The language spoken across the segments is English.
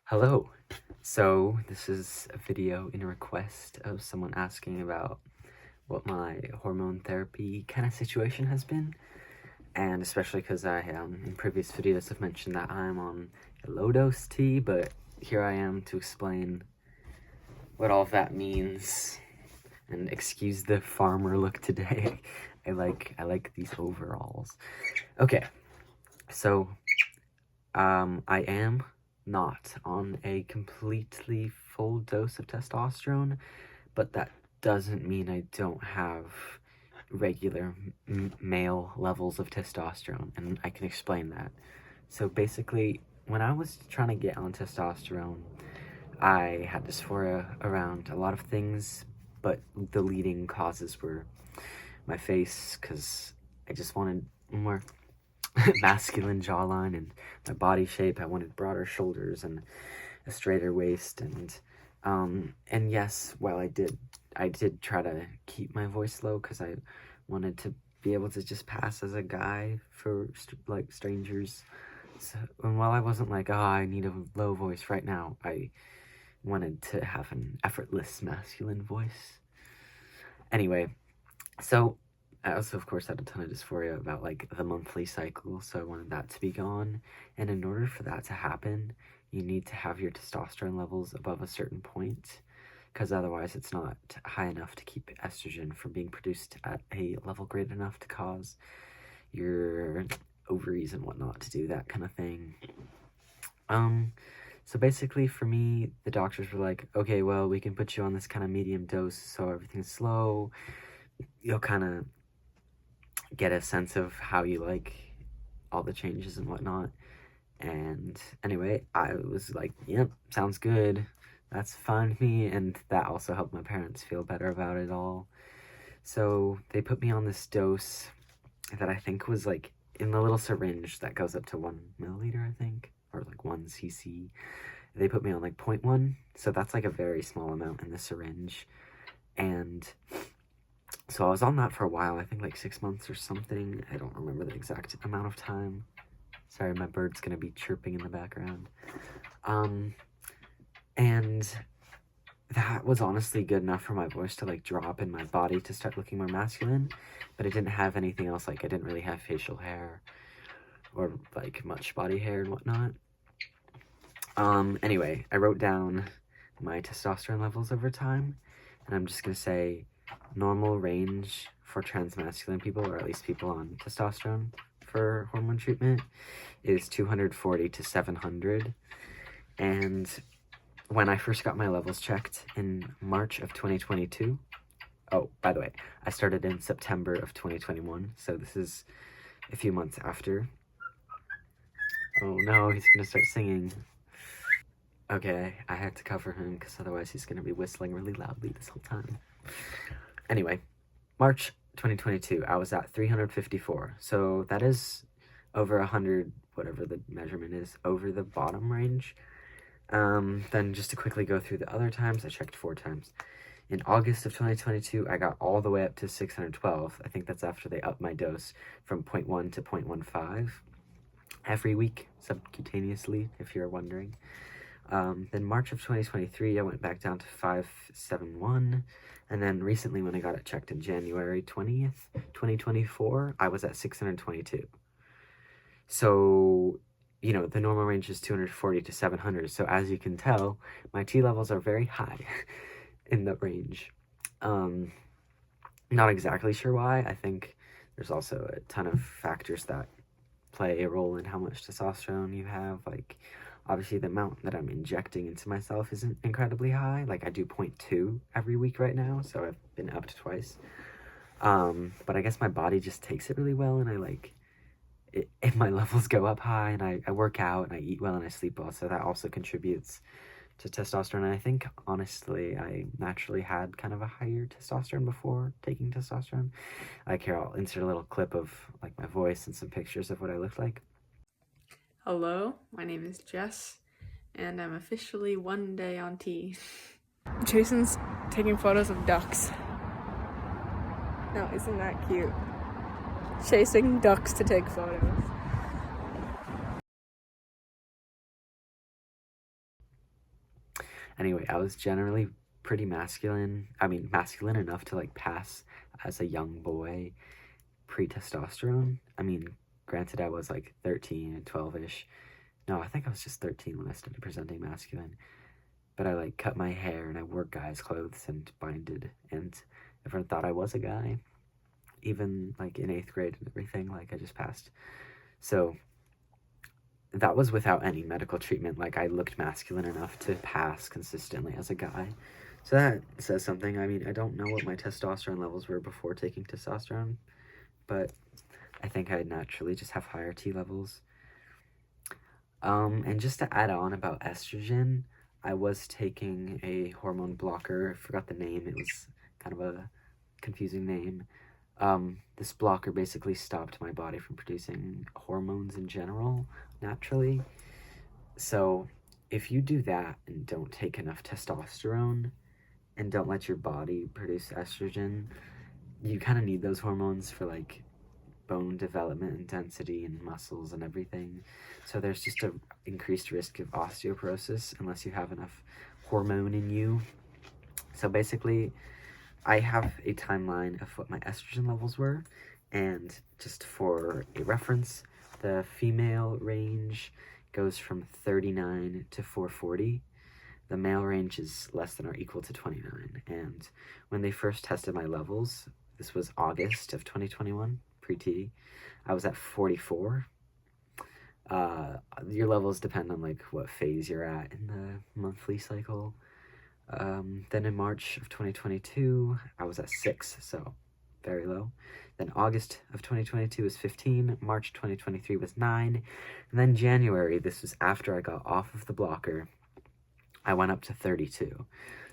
Hello. So this is a video in request of someone asking about what my hormone therapy kind of situation has been, and especially because I in previous videos have mentioned that I'm on a low dose tea, but here I am to explain what all of that means. And excuse the farmer look today. I like these overalls. Okay, so I am not on a completely full dose of testosterone, but that doesn't mean I don't have regular male levels of testosterone, and I can explain that. So basically, when I was trying to get on testosterone, I had dysphoria around a lot of things, but the leading causes were my face, because I just wanted more masculine jawline and my body shape. I wanted broader shoulders and a straighter waist, and yes, while I did try to keep my voice low because I wanted to be able to just pass as a guy for like strangers. So, and while I wasn't like, oh, I need a low voice right now, I wanted to have an effortless masculine voice. Anyway, so I also, of course, had a ton of dysphoria about like the monthly cycle, so I wanted that to be gone. And in order for that to happen, you need to have your testosterone levels above a certain point, because otherwise it's not high enough to keep estrogen from being produced at a level great enough to cause your ovaries and whatnot to do that kind of thing. So basically for me, the doctors were like, okay, well, we can put you on this kind of medium dose so everything's slow. You'll kind of get a sense of how you like all the changes and whatnot. And anyway, I was like, yep, sounds good. That's fine with me. And that also helped my parents feel better about it all. So they put me on this dose that I think was like in the little syringe that goes up to 1 milliliter, I think, or like 1 cc. They put me on like 0.1. So that's like a very small amount in the syringe. And so I was on that for a while, I think like 6 months or something. I don't remember the exact amount of time. Sorry, my bird's gonna be chirping in the background. And that was honestly good enough for my voice to like drop and my body to start looking more masculine, but it didn't have anything else. Like I didn't really have facial hair or like much body hair and whatnot. Anyway, I wrote down my testosterone levels over time, and I'm just gonna say normal range for transmasculine people, or at least people on testosterone for hormone treatment, is 240 to 700. And when I first got my levels checked in March of 2022, oh, by the way, I started in September of 2021, so this is a few months after. Oh no, he's gonna start singing. Okay, I had to cover him because otherwise he's gonna be whistling really loudly this whole time. Anyway, March 2022, I was at 354, so that is over 100, whatever the measurement is, over the bottom range. Then just to quickly go through the other times, I checked 4 times. In August of 2022, I got all the way up to 612. I think that's after they upped my dose from 0.1 to 0.15 every week, subcutaneously, if you're wondering. Then March of 2023, I went back down to 571. And then recently, when I got it checked in January 20th, 2024, I was at 622. So, you know, the normal range is 240 to 700. So as you can tell, my T levels are very high in that range. Not exactly sure why. I think there's also a ton of factors that play a role in how much testosterone you have. Like, obviously the amount that I'm injecting into myself isn't incredibly high. Like I do 0.2 every week right now, so I've been upped twice. But I guess my body just takes it really well, and I like it, if my levels go up high, and I work out and I eat well and I sleep well, so that also contributes to testosterone. And I think honestly I naturally had kind of a higher testosterone before taking testosterone. Like here, I'll insert a little clip of like my voice and some pictures of what I looked like. Hello, my name is Jess, and I'm officially 1 day on T. Jason's taking photos of ducks. Now, isn't that cute? Chasing ducks to take photos. Anyway, I was generally pretty masculine. I mean, masculine enough to like pass as a young boy pre-testosterone. I mean, granted, I was like 13 and 12-ish. No, I think I was just 13 when I started presenting masculine. But I like cut my hair and I wore guys' clothes and binded, and everyone thought I was a guy. Even like in 8th grade and everything, like I just passed. So that was without any medical treatment. Like I looked masculine enough to pass consistently as a guy. So that says something. I mean, I don't know what my testosterone levels were before taking testosterone, but I think I naturally just have higher T levels. And just to add on about estrogen, I was taking a hormone blocker. I forgot the name. It was kind of a confusing name. This blocker basically stopped my body from producing hormones in general, naturally. So if you do that and don't take enough testosterone and don't let your body produce estrogen, you kind of need those hormones for like bone development and density and muscles and everything. So there's just a increased risk of osteoporosis unless you have enough hormone in you. So basically, I have a timeline of what my estrogen levels were, and just for a reference, the female range goes from 39 to 440. The male range is less than or equal to 29. And when they first tested my levels, this was August of 2021, pre-T, I was at 44. Your levels depend on like what phase you're at in the monthly cycle. Then in March of 2022, I was at 6, so very low. Then August of 2022 was 15, March 2023 was 9, and then January, this was after I got off of the blocker, I went up to 32.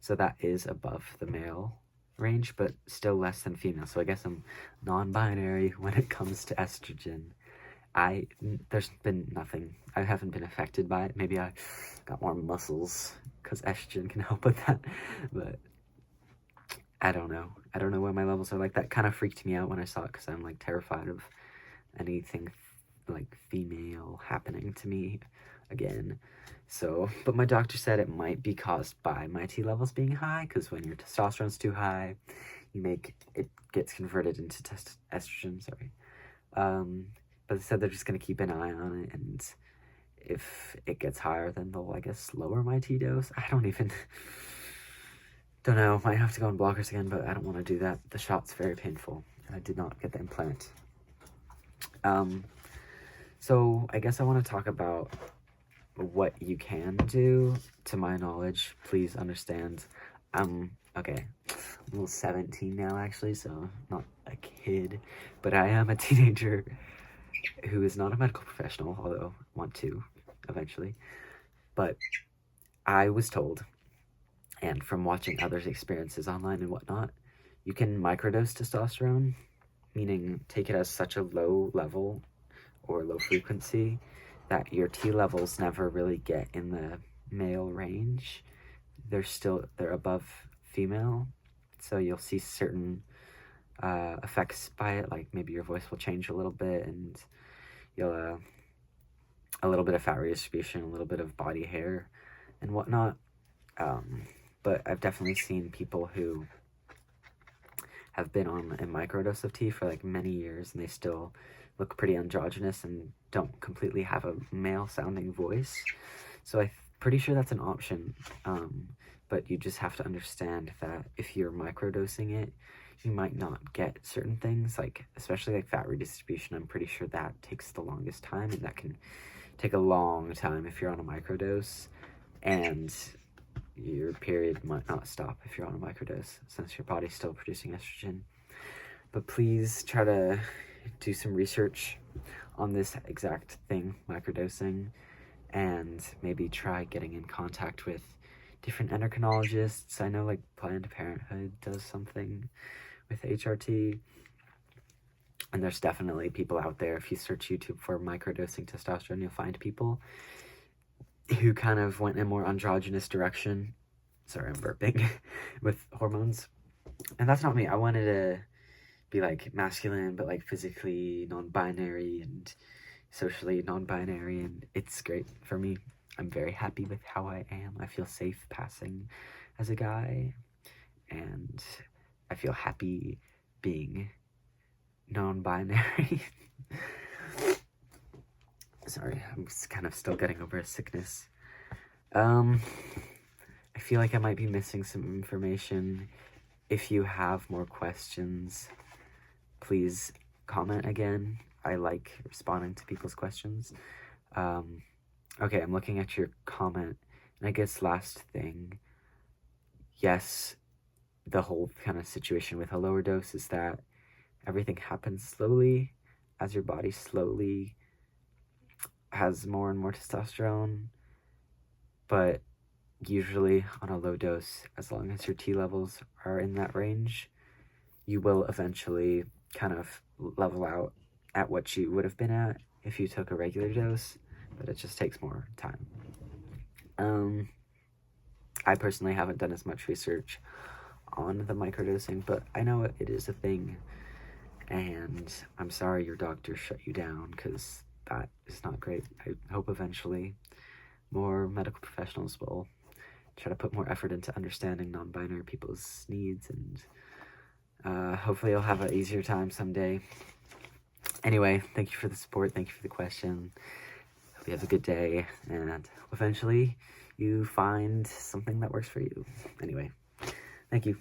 So that is above the male range, but still less than female. So I guess I'm non-binary when it comes to estrogen. There's been nothing. I haven't been affected by it. Maybe I got more muscles because estrogen can help with that, but I don't know. I don't know why my levels are like that. Kind of freaked me out when I saw it because I'm like terrified of anything like female happening to me again. So, but my doctor said it might be caused by my T levels being high, because when your testosterone's too high, it gets converted into estrogen, sorry. But they said they're just going to keep an eye on it, and if it gets higher, then they'll, I guess, lower my T dose. I don't know. Might have to go on blockers again, but I don't want to do that. The shot's very painful, and I did not get the implant. So I guess I want to talk about what you can do. To my knowledge, please understand, okay, I'm 17 now, actually, so not a kid, but I am a teenager who is not a medical professional, although I want to eventually. But I was told, and from watching others' experiences online and whatnot, you can microdose testosterone, meaning take it as such a low level or low frequency that your T levels never really get in the male range. They're above female, so you'll see certain effects by it, like maybe your voice will change a little bit, and you'll a little bit of fat redistribution, a little bit of body hair and whatnot. But I've definitely seen people who have been on a microdose of T for like many years, and they still look pretty androgynous and don't completely have a male sounding voice. So I'm pretty sure that's an option, but you just have to understand that if you're microdosing it, you might not get certain things, like especially like fat redistribution. I'm pretty sure that takes the longest time, and that can take a long time if you're on a microdose, and your period might not stop if you're on a microdose, since your body's still producing estrogen. But please try to do some research on this exact thing, microdosing, and maybe try getting in contact with different endocrinologists. I know like Planned Parenthood does something with HRT, and there's definitely people out there. If you search YouTube for microdosing testosterone, you'll find people who kind of went in a more androgynous direction. Sorry, I'm burping. With hormones. And that's not me. I wanted to be like masculine, but like physically non-binary and socially non-binary, and it's great for me. I'm very happy with how I am. I feel safe passing as a guy, and I feel happy being non-binary. Sorry, I'm just kind of still getting over a sickness. I feel like I might be missing some information. If you have more questions, please comment again. I like responding to people's questions. Okay, I'm looking at your comment, and I guess last thing, yes, the whole kind of situation with a lower dose is that everything happens slowly as your body slowly has more and more testosterone, but usually on a low dose, as long as your T levels are in that range, you will eventually kind of level out at what you would have been at if you took a regular dose, but it just takes more time. I personally haven't done as much research on the microdosing, but I know it is a thing, and I'm sorry your doctor shut you down, because that is not great. I hope eventually more medical professionals will try to put more effort into understanding non-binary people's needs, and hopefully you'll have an easier time someday. Anyway, thank you for the support, thank you for the question. Hope you have a good day, and eventually you find something that works for you. Anyway, thank you.